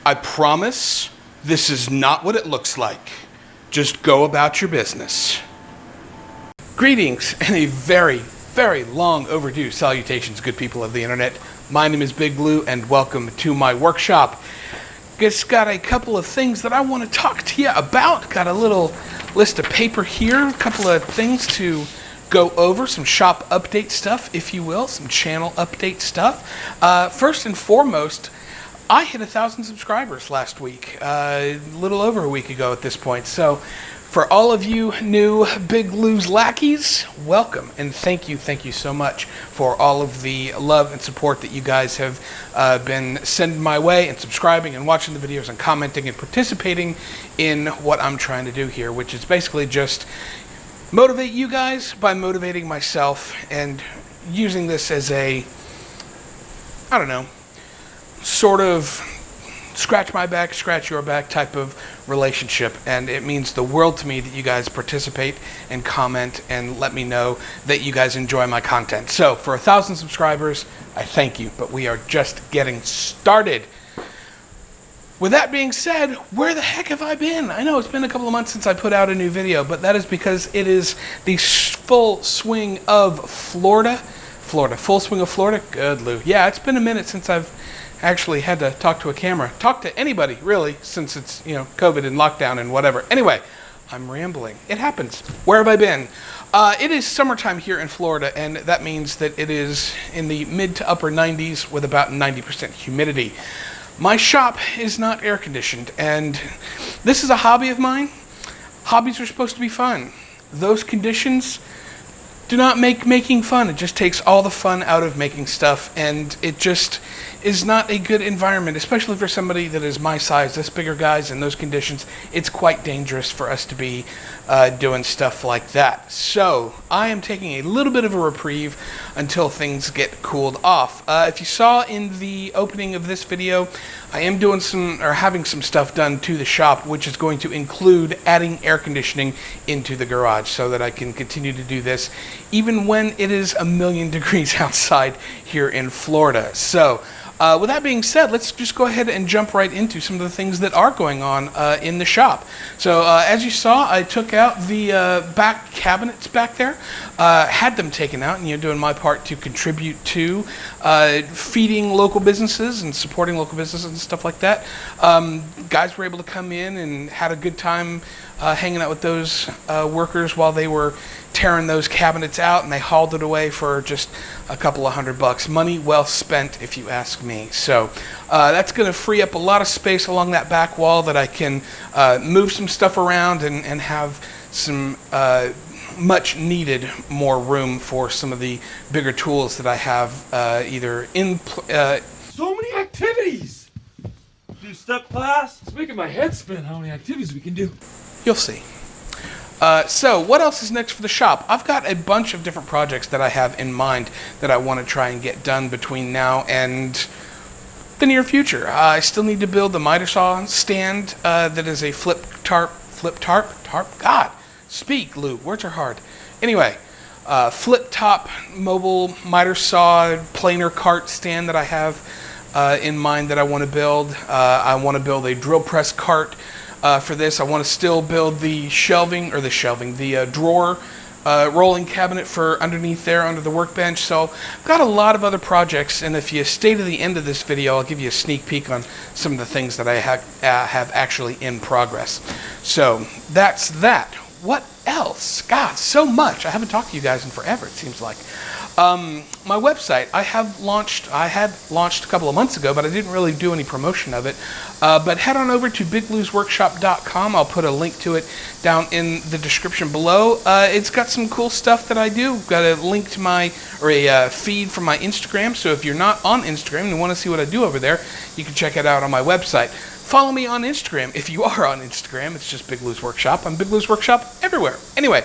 I promise this is not what it looks like. Just go about your business. Greetings and a very, very long overdue salutations, good people of the internet. My name is Big Lou and welcome to my workshop. Just got a couple of things that I want to talk to you about. Got a little list of paper here, a couple of things to go over, some shop update stuff, if you will, some channel update stuff. First and foremost, I hit 1,000 subscribers last week, a little over a week ago at this point. So for all of you new Big Lou's lackeys, welcome and thank you so much for all of the love and support that you guys have been sending my way and subscribing and watching the videos and commenting and participating in what I'm trying to do here, which is basically just motivate you guys by motivating myself and using this as a, I don't know, sort of scratch my back, scratch your back type of relationship. And it means the world to me that you guys participate and comment and let me know that you guys enjoy my content. So for 1,000 subscribers, I thank you, but we are just getting started. With that being said, where the heck have I been? I know it's been a couple of months since I put out a new video, but that is because it is the full swing of Florida. Full swing of Florida? Good, Lou. Yeah, it's been a minute since I've actually had to talk to a camera. Talk to anybody, really, since it's, COVID and lockdown and whatever. Anyway, I'm rambling. It happens. Where have I been? It is summertime here in Florida, and that means that it is in the mid to upper 90s with about 90% humidity. My shop is not air conditioned, and this is a hobby of mine. Hobbies are supposed to be fun. Those conditions do not make making fun. It just takes all the fun out of making stuff, and it just is not a good environment, especially for somebody that is my size, this bigger guys in those conditions. It's quite dangerous for us to be doing stuff like that. So I am taking a little bit of a reprieve until things get cooled off. If you saw in the opening of this video, I am doing having some stuff done to the shop, which is going to include adding air conditioning into the garage so that I can continue to do this even when it is 1,000,000 degrees outside here in Florida. So with that being said, let's just go ahead and jump right into some of the things that are going on in the shop. So as you saw, I took out the back cabinets back there, had them taken out, and doing my part to contribute to feeding local businesses and supporting local businesses and stuff like that. Guys were able to come in and had a good time hanging out with those workers while they were tearing those cabinets out, and they hauled it away for just a couple of $100. Money well spent, if you ask me. So that's going to free up a lot of space along that back wall that I can move some stuff around and have some much needed more room for some of the bigger tools that I have either in so many activities. Do step class. It's making my head spin how many activities we can do. You'll see. So what else is next for the shop? I've got a bunch of different projects that I have in mind that I want to try and get done between now and the near future. I still need to build the miter saw stand that is a flip tarp. God, speak, Lou. Words are hard. Anyway, flip top mobile miter saw planer cart stand that I have in mind that I want to build. I want to build a drill press cart. For this, I want to still build the the drawer rolling cabinet for underneath there under the workbench. So I've got a lot of other projects, and if you stay to the end of this video, I'll give you a sneak peek on some of the things that I have actually in progress. So that's that. What else? God, so much. I haven't talked to you guys in forever, it seems like. My website, I had launched a couple of months ago, but I didn't really do any promotion of it. But head on over to biglousworkshop.com. I'll put a link to it down in the description below. It's got some cool stuff that I do. Got a link to a feed from my Instagram. So if you're not on Instagram and want to see what I do over there, you can check it out on my website. Follow me on Instagram. If you are on Instagram, it's just Big Lou's Workshop. I'm Big Lou's Workshop everywhere. Anyway,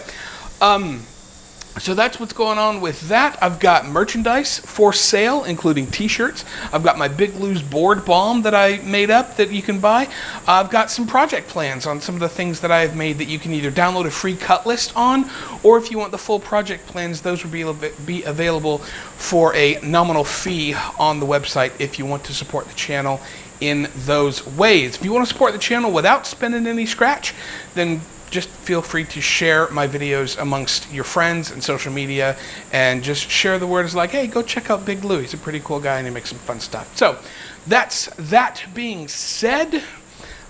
so that's what's going on with that. I've got merchandise for sale, including t-shirts. I've got my Big Lou's board balm that I made up that you can buy. I've got some project plans on some of the things that I've made that you can either download a free cut list on, or if you want the full project plans, those will be available for a nominal fee on the website if you want to support the channel in those ways. If you want to support the channel without spending any scratch, then just feel free to share my videos amongst your friends and social media, and just share the word as like, hey, go check out Big Lou. He's a pretty cool guy and he makes some fun stuff. So that's that being said.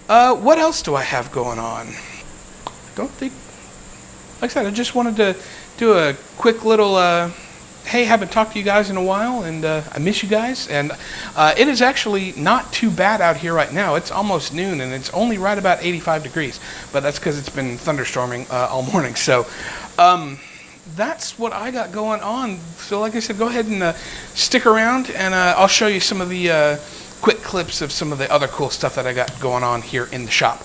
What else do I have going on? I don't think, like I said, I just wanted to do a quick little, hey, haven't talked to you guys in a while, and I miss you guys. And it is actually not too bad out here right now. It's almost noon, and it's only right about 85 degrees. But that's because it's been thunderstorming all morning. So that's what I got going on. So like I said, go ahead and stick around, and I'll show you some of the quick clips of some of the other cool stuff that I got going on here in the shop.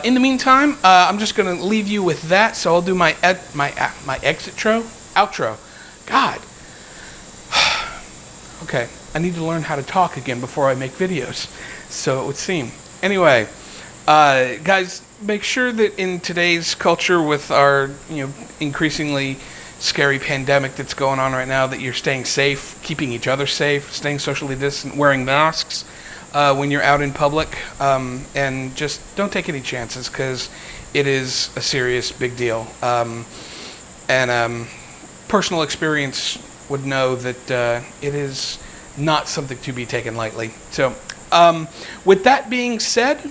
In the meantime, I'm just going to leave you with that. So I'll do my outro. God. Okay, I need to learn how to talk again before I make videos, so it would seem. Anyway, guys, make sure that in today's culture with our, increasingly scary pandemic that's going on right now, that you're staying safe, keeping each other safe, staying socially distant, wearing masks when you're out in public, and just don't take any chances, because it is a serious big deal. Personal experience would know that it is not something to be taken lightly. So with that being said,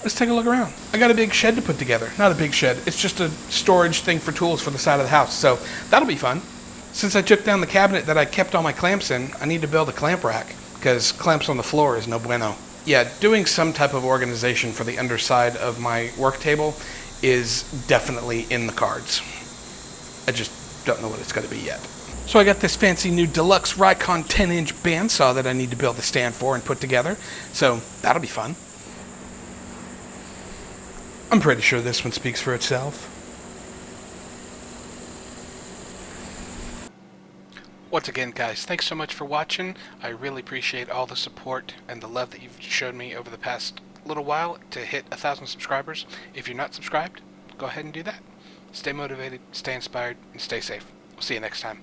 let's take a look around. I got a big shed to put together. Not a big shed, it's just a storage thing for tools for the side of the house, so that'll be fun. Since I took down the cabinet that I kept all my clamps in, I need to build a clamp rack, because clamps on the floor is no bueno. Yeah, doing some type of organization for the underside of my work table is definitely in the cards. I just don't know what it's going to be yet. So I got this fancy new deluxe Rikon 10-inch bandsaw that I need to build a stand for and put together. So that'll be fun. I'm pretty sure this one speaks for itself. Once again, guys, thanks so much for watching. I really appreciate all the support and the love that you've showed me over the past little while to hit 1,000 subscribers. If you're not subscribed, go ahead and do that. Stay motivated, stay inspired, and stay safe. We'll see you next time.